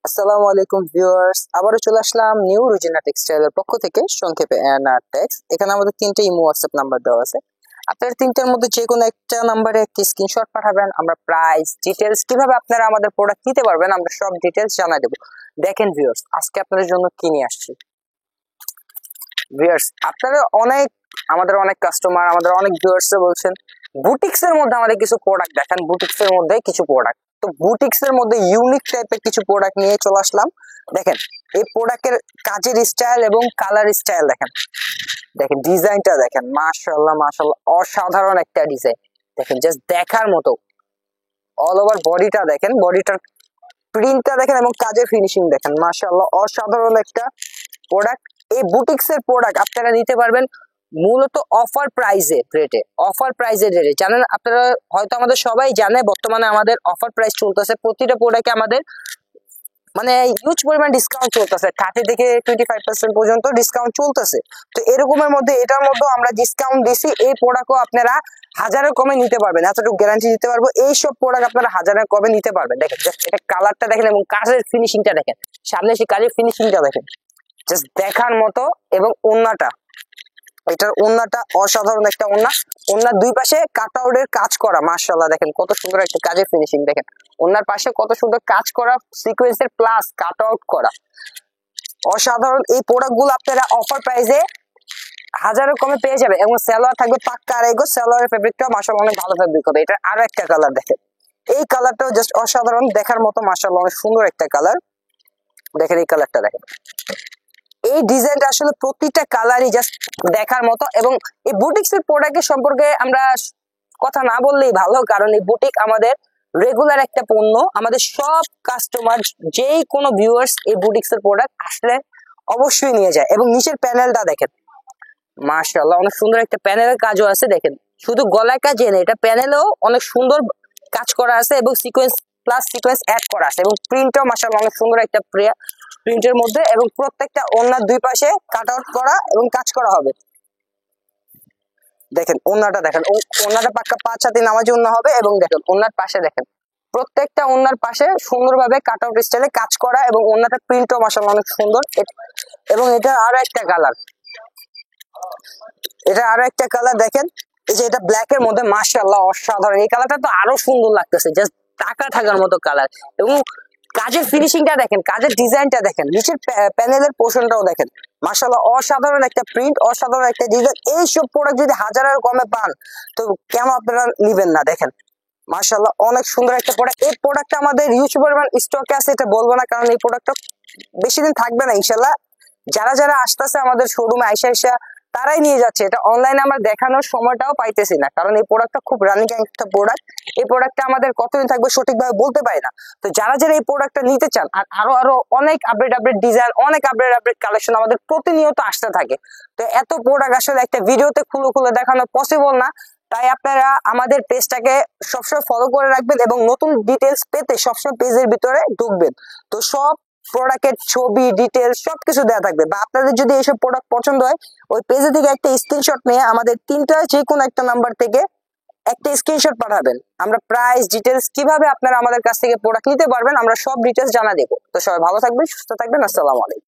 আসসালামু আলাইকুম ভিউয়ার্স, আবারও চলে আসলাম নিউ রুজিনা টেক্সটাইলের পক্ষ থেকে, সংক্ষেপে এনআর টেক্স। এখানে আমাদের তিনটে ইমো হোয়াটসঅ্যাপ নাম্বার দেওয়া আছে। আপনারা তিনটার মধ্যে যে কোনো একটা নাম্বারে একটি স্ক্রিনশট পাঠাবেন। আমরা প্রাইস ডিটেলস, কিভাবে আপনারা আমাদের প্রোডাক্ট নিতে পারবেন, আমরা সব ডিটেলস জানাই দেবো। দেখেন ভিউয়ার্স, আজকে আপনাদের জন্য কি নিয়ে আসছি। ভিউয়ার্স, আপনারা আমাদের অনেক কাস্টমার, আমাদের অনেক ভিউয়ার্স বলছেন বুটিক্স এর মধ্যে আমাদের কিছু প্রোডাক্ট দেখান, বুটিক্স এর মধ্যে কিছু প্রোডাক্ট। তো বুটিক্স এর মধ্যে ইউনিক টাইপের কিছু প্রোডাক্ট নিয়ে চলে আসলাম। দেখেন এই প্রোডাক্টের কাজের স্টাইল এবং কালার স্টাইল দেখেন, দেখেন ডিজাইনটা দেখেন, মাশাআল্লাহ মাশাআল্লাহ, অসাধারণ একটা ডিজাইন। দেখেন জাস্ট দেখার মতো। অল ওভার বডিটা দেখেন, বডিটার প্রিন্টটা দেখেন এবং কাজের ফিনিশিং দেখেন, মাশাআল্লাহ অসাধারণ একটা প্রোডাক্ট। এই বুটিক্স এর প্রোডাক্ট আপনারা নিতে পারবেন মূলত অফার প্রাইজে রেটে, অফার প্রাইজে রেটে। জানেন আপনারা হয়তো, আমাদের সবাই জানে বর্তমানে আমাদের অফার প্রাইস চলতেছে, প্রতিটা প্রোডাক্টে আমাদের মানে হিউজ পরিমাণ ডিসকাউন্ট চলতেছে, 30 থেকে 25% পর্যন্ত ডিসকাউন্ট চলতেছে। তো এরকমের মধ্যে এটার মধ্যে আমরা ডিসকাউন্ট দিছি। এই প্রোডাক্টও আপনারা হাজারের কমে নিতে পারবেন, এতটুকু গ্যারান্টি দিতে পারবো। এইসব প্রোডাক্ট আপনারা হাজারের কমে নিতে পারবেন। দেখেন এটা কালারটা দেখেন এবং কাজের ফিনিশিংটা দেখেন, সামনে এসে কাজের ফিনিশিংটা দেখেন, জাস্ট দেখার মতো। এবং ওন্নাটা, এটার ওন্নাটা অসাধারণ একটা ওন্না। ওন্নার দুই পাশে কাটআউটের কাজ করা, মাশাআল্লাহ দেখেন কত সুন্দর একটা কাজের ফিনিশিং। দেখেন ওন্নার পাশে কত সুন্দর কাজ করা, সিকোয়েন্সের প্লাস কাটআউট করা, অসাধারণ। এই প্রোডাক্ট গুলো আপনারা অফার প্রাইসে হাজারের কমে পেয়ে যাবে। এবং সালোয়ার থাকবে পাক্কা আড়াইগো, সালোয়ারের ফেব্রিকটাও মাশাআল্লাহ অনেক ভালো ফেব্রিক হবে। এটা আরো একটা কালার দেখেন, এই কালারটাও জাস্ট অসাধারণ দেখার মতো, মাশাআল্লাহ অনেক সুন্দর একটা কালার। দেখেন এই কালারটা দেখেন, এই ডিজাইনটা আসলে প্রতিটা কালারই জাস্ট দেখার মতো। এবং এই বুটিক্স এর প্রোডাক্টের সম্পর্কে আমরা কথা না বললেই ভালো, কারণ এই বুটিক আমাদের রেগুলার একটা পণ্য। আমাদের সব কাস্টমার, যেই কোনো ভিউয়ার্স এই বুটিক্স এর প্রোডাক্ট আসলে অবশ্যই নিয়ে যায়। এবং নিচের প্যানেলটা দেখেন, মাশাআল্লাহ অনেক সুন্দর একটা প্যানেলের কাজও আছে। দেখেন শুধু গলায় কাজে না, এটা প্যানেলেও অনেক সুন্দর কাজ করা আছে এবং সিকোয়েন্স প্লাস সিকোয়েন্স অ্যাড করা আছে। এবং প্রিন্টটাও মাশাআল্লাহ অনেক সুন্দর একটা প্রিন্টের মধ্যে। এবং প্রত্যেকটা ওন্নার দুই পাশে কাট আউট করা এবং কাজ করা হবে। দেখেন ওন্নাটা দেখেন, ওন্নাটা পাক্কা 5 হাতে নামাজি ওন্না হবে। এবং দেখেন ওন্নার পাশে দেখেন, প্রত্যেকটা ওন্নার পাশে সুন্দরভাবে কাট আউট স্টাইলে কাজ করা। এবং ওন্নাটা প্রিন্টও মাশাআল্লাহ অনেক সুন্দর। এবং এটা আরো একটা কালার, এটা আরো একটা কালার দেখেন, এই যে এটা ব্ল্যাক এর মধ্যে, মাশাআল্লাহ অসাধারণ। এই কালারটা তো আরো সুন্দর লাগতেছে, জাস্ট টাকা থাকার মতো কালার। এবং কাজের ফিনিশিংটা দেখেন, কাজের ডিজাইনটা দেখেন, নিচের প্যানেলের পোর্শনটাও দেখেন, মাশাআল্লাহ অসাধারণ একটা প্রিন্ট, অসাধারণ একটা ডিজাইন। এইসব প্রোডাক্ট যদি হাজারের কমে পান তো কেন আপনারা নিবেন না। দেখেন মাশাআল্লাহ অনেক সুন্দর একটা প্রোডাক্ট। এই প্রোডাক্টটা আমাদের হিউজ পরিমাণ স্টকে আছে, এটা বলবো না, কারণ এই প্রোডাক্টটা বেশি দিন থাকবে না ইনশাল্লাহ। যারা যারা আসতেছে আমাদের শোরুমে আইসা তারাই নিয়ে যাচ্ছে। এটা অনলাইনে আমরা দেখানোর সময়টাও পাইতেছি না, কারণ এই প্রোডাক্টটা খুব রানিং একটা প্রোডাক্ট। এই প্রোডাক্টটা আমাদের কতদিন থাকবে সঠিকভাবে বলতে পারি না। তো যারা যারা এই প্রোডাক্টটা নিতে চান, আর আরো অনেক আপডেট ডিজাইন, অনেক আপডেট কালেকশন আমাদের প্রতিনিয়ত আসতে থাকে। তো এত প্রোডাক্ট আসলে একটা ভিডিওতে খুলে দেখানো পসিবল না। তাই আপনারা আমাদের পেজটাকে সবসময় ফলো করে রাখবেন এবং নতুন ডিটেলস পেতে সবসময় পেজের ভিতরে ঢুকবেন। তো সব প্রোডাক্টের ছবি ডিটেলস সবকিছু দেওয়া থাকবে। বা আপনাদের যদি এইসব প্রোডাক্ট পছন্দ হয়, ওই পেজে থেকে একটা স্ক্রিনশট নিয়ে আমাদের তিনটা যে কোনো একটা নাম্বার থেকে একটা স্ক্রিনশট পাঠাবেন। আমরা প্রাইস ডিটেলস, কিভাবে আপনারা আমাদের কাছ থেকে প্রোডাক্ট নিতে পারবেন, আমরা সব ডিটেলস জানা দেবো। তো সবাই ভালো থাকবেন, সুস্থ থাকবেন। আসসালামু আলাইকুম।